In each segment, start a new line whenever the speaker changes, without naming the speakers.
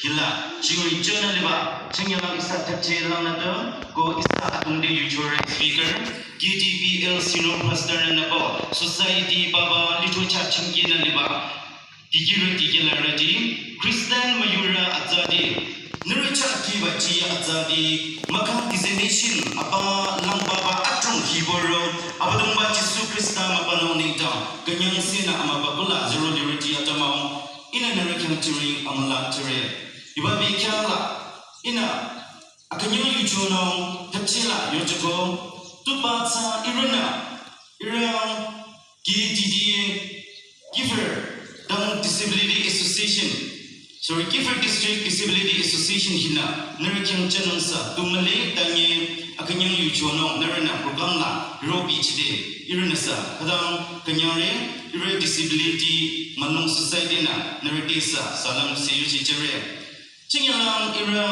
hila jingri jona liba chengyala isa tapche lana to go isa atunde yuchore speaker GTPL senior pastor na po society baba literature chingki na liba digiru digila ready Christian mayura azadi nurcha kiba chi azadi makam designation apa lang baba atrong hiboro abadumba Jesu Krista mapano nita kanyang sina amababula zero liberty atamao ina narakyang tiri amala tiri iba bikyala ina akanyang yujuno tapchila yojoko tupatsa irang GDDA giver dang disability association giver district disability association hina narakyang chanangsa tumale tanye akanyang yujuno narana program la robi chide irinasa kadang kanyare ire disability manung society na naritisa salam siyu chichere chinyalang ira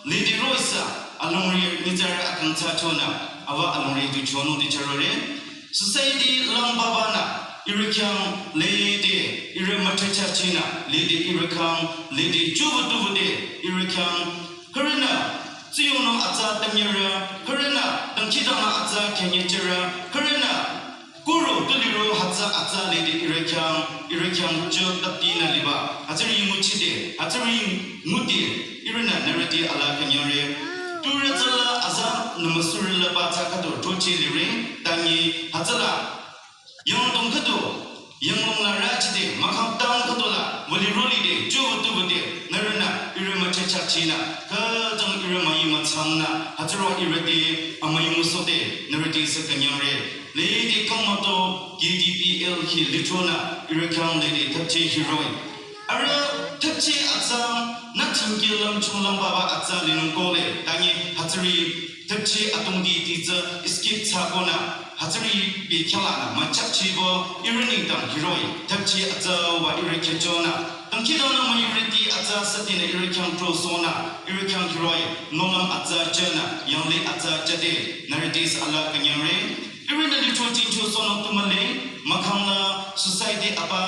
lady roisa alongri nizara akang chachona awa alongri tu chono di charore society lang babana irikyang lady ire matacha china lady irikyang lady jubutubude irikyang karina Tsuyono atza tamyara karina tangchidana atza kenyechera karina Guru tuliro hatza lady irikyang jo tapina liba hatari muchide hatari muti irina narati ala kanyore turazala aza namasurila bata kato tochi liring tangi hatzala yang dong kato yang long la rachide makam tang kato la wali roli de jo tubude narana irima chachachina kadang irima yima chamna hataro irati amayimu sote narati sakanyore Lady Komoto GDPL hi litona irakang lady tapche heroin ara tapche atsam natingkilam chunglam baba atsa linung kole tangi hatri tapche atungdi tiza skip chakona hatri be khalana machapchi bo irining tang heroin tapche atsa wa irakechona tangkidona mayuriti atsa satina irakang prosona irakang heroin nolam atsa chana yangle atsa chade naritis ala kanyare Irina literature cho sono tumale makhamla society apa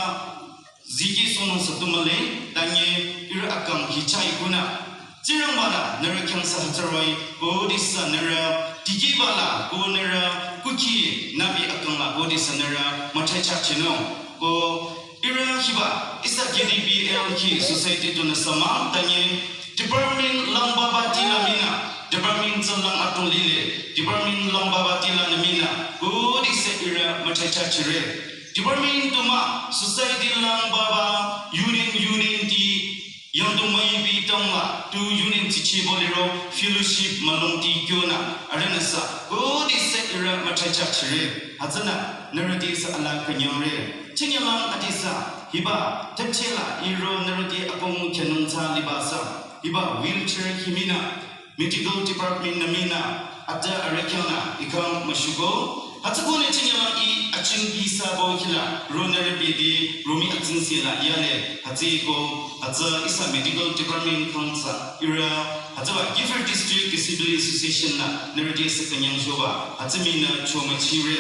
zigi sono satumale tanye ira akam hichai guna jirambala narakyang sahataroi bodhisa nara digibala go nara kuki nabi akangla bodhisa nara machacha chino go ira hiba isa GDPL ki society to na sama tanye department lambaba tilamina Department Salang Atong Lile, Department Long Baba Tila Namina, Good is Ira Machachachere, Department Tuma, Society Lang Baba, Union T, Young Tumai Bitongla, 2 Union Tichi Bolero, Fellowship Malonti Kyona, Arenasa, Good is Ira Machachachere, Hazana, Narratis Ala Kanyore, Chinyalang Atisa, Hiba, Tepchela, Iro Narrati Apong Kanunta Libasa, Hiba, Wheelchair Himina. Medical department namina ata arekyana ikam mashugo hatsukone chinyala I aching bisa bo khila ronere bidi romi atsin sila yale hatsiko hatsa isa medical department khangsa ira hatsa giver district disability association na nerede sakanyang shoba hatsimina choma chire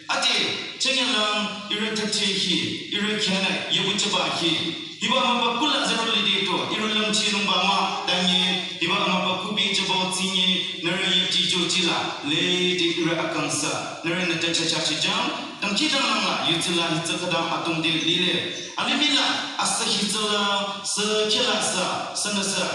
ate chinyala ira tachehi ira khana yebuchaba hi Diba mapa kula zaroli dito irulam chirung bama tanye diba mapa kubi jabo tinye narayi jijo jila le di ira akansa narana tachachachi jam tangkidang nangla yutila hitakadam atung de lile alimila asa hitala sa sanasa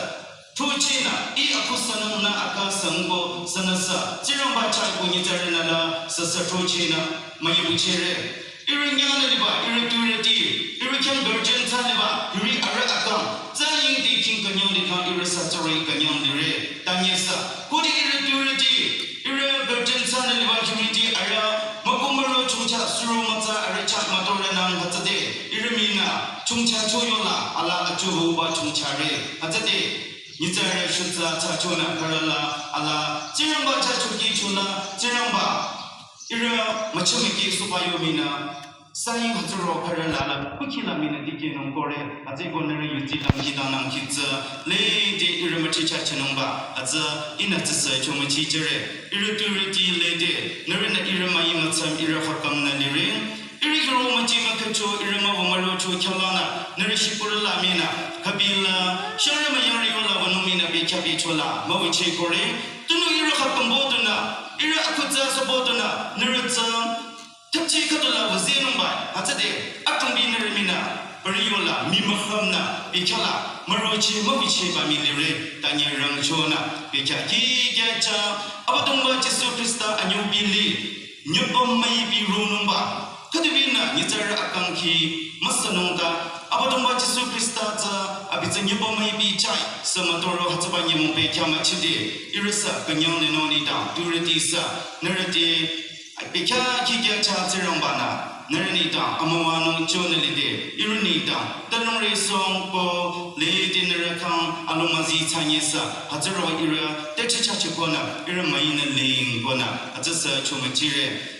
Tuchina I akusanang na akasangbo sanasa jirang bacha ko nyitarana la sa tuchina mayibuchere Irinyana liba, iriturati, irikyang virgin taliba, iri ara akam, zaying di king kanyang likang irisatari kanyang dire, tanyesa, kudi iriturati, iri virgin taliba, humidity ara, makumaro chungcha suru mata aricha matora nang hatate, irimina, chungcha choyola, ala achuhu ba chungchare, hatate, nitare shutza chachona karala, ala, jiramba chachuki chuna, jiramba, Ira machamiki supayo mina sayi haturo paralala kukila mina dike nongore aze gonere yuti lam hidang kitza le de ira machicha chanongba aza ina tsa chomachi jere ira turiti le de narina ira mayi matsam ira hakam na lire Irigro Majima Kacho, Irama Marocho, Chalana, Narishipura Lamina, Kabila, Sharama Yariola, Vanumina, Bichabichola, Moviche Kore, Tunu Irakamboduna, Ira Akutza Saboduna, Nerutza, Tachi Katula was Zenumba, Atade, Akambina Remina, Bariola, Mimahamna, Bichala, Marochi, Moviche, Bamilire, Tanya Rangchona, Bichaki, Gacha, Abadumba, Jesu Christa, and you believe, Nyupom may be Runumba. Kadibina, Nizara Akanki, Masanonga, Abadumba Jesu Christa, Abizan Yuba may be Chai, Samatoro Hatabanya Mumbe Kamachide, Irisa, Ganyan and Onida, Duratisa, Nerati, Bika Kika Chatirambana, Neranita, Amawano, Jonalide, Iranita, Danore Song, Po, Lady Nerakan, Alomazi Tanyesa, Hatero Ira, Techachakona, Iramaina Ling Bona, Atasa Chumachire.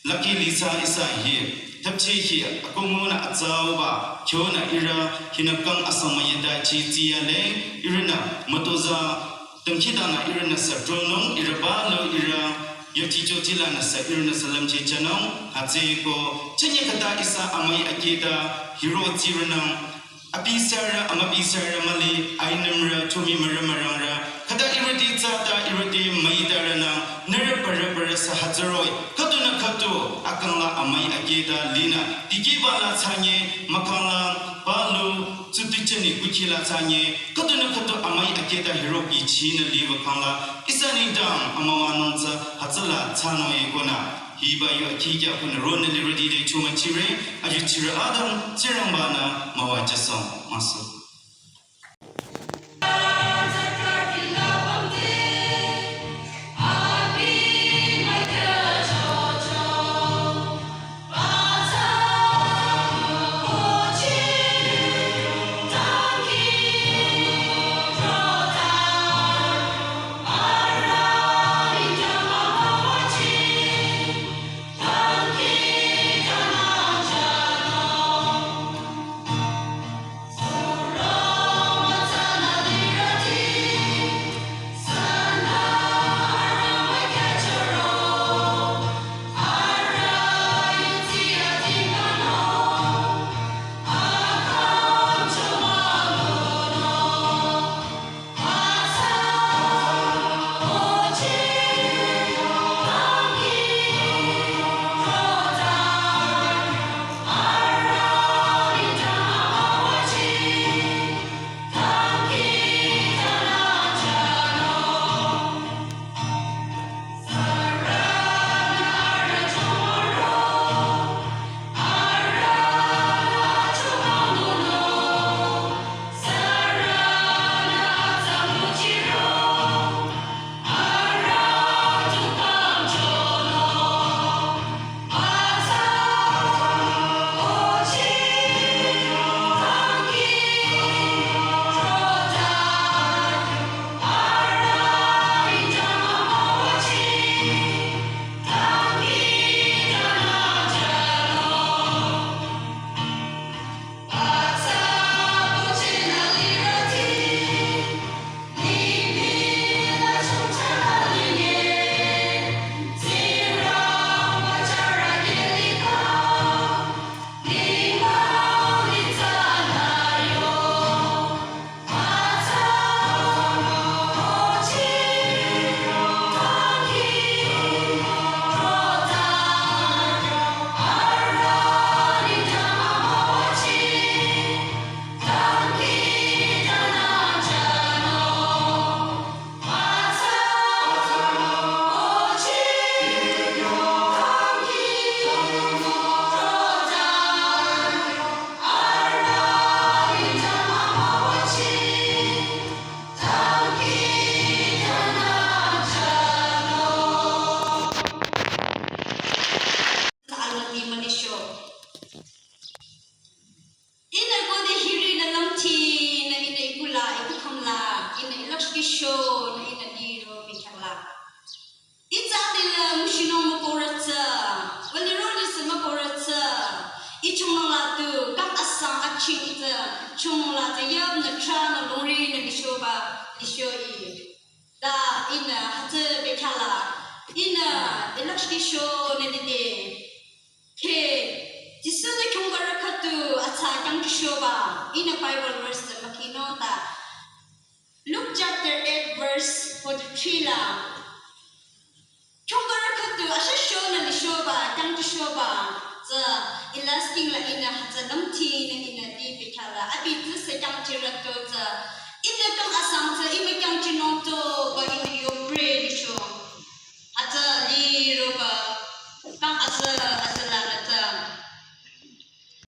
Lucky Lisa is here. Tapchi here, Akomona Azawa, Kiona Ira, Hinakang Asamayada Chitiale, Irina, Motoza, Tamkidana Irina Satrono, Irabalo Ira, Yotijo Tilana Irina Salam Chichanong, Hatseko, Chenyakata Isa Amay Akeda, Hero Tiranam, Apisara, Amapisara Mali, Ainamra, Tumi Maramarara, Kada Iradita, Iradi Maidarana, Nerapara Sahataroi, Katuna Kato, Akala Amay Ageda, Lina, Digibala Tanye, Makala, Balu, Tutucheni, Kukila Tanye, Katuna Kato Amay Ageda, Hiroki, China, Livakala, Isani Dam, Amawanonza, Hatzala, Tano Egona. Hiba yu akija kuna rona liradi de chuma chire, ajutira Adam, Tirambana, Mawajasam, Masu.
Ina, the luxury show, Jisu ni chungara khatu acha kang kishoba in a Bible verse the makinota. Luke chapter 8 verse 43 la. Chungara khatu asha shona ni shoba kang kishoba. The elasting la ina hata namti na ina di pitala. Abi tu se kang tirato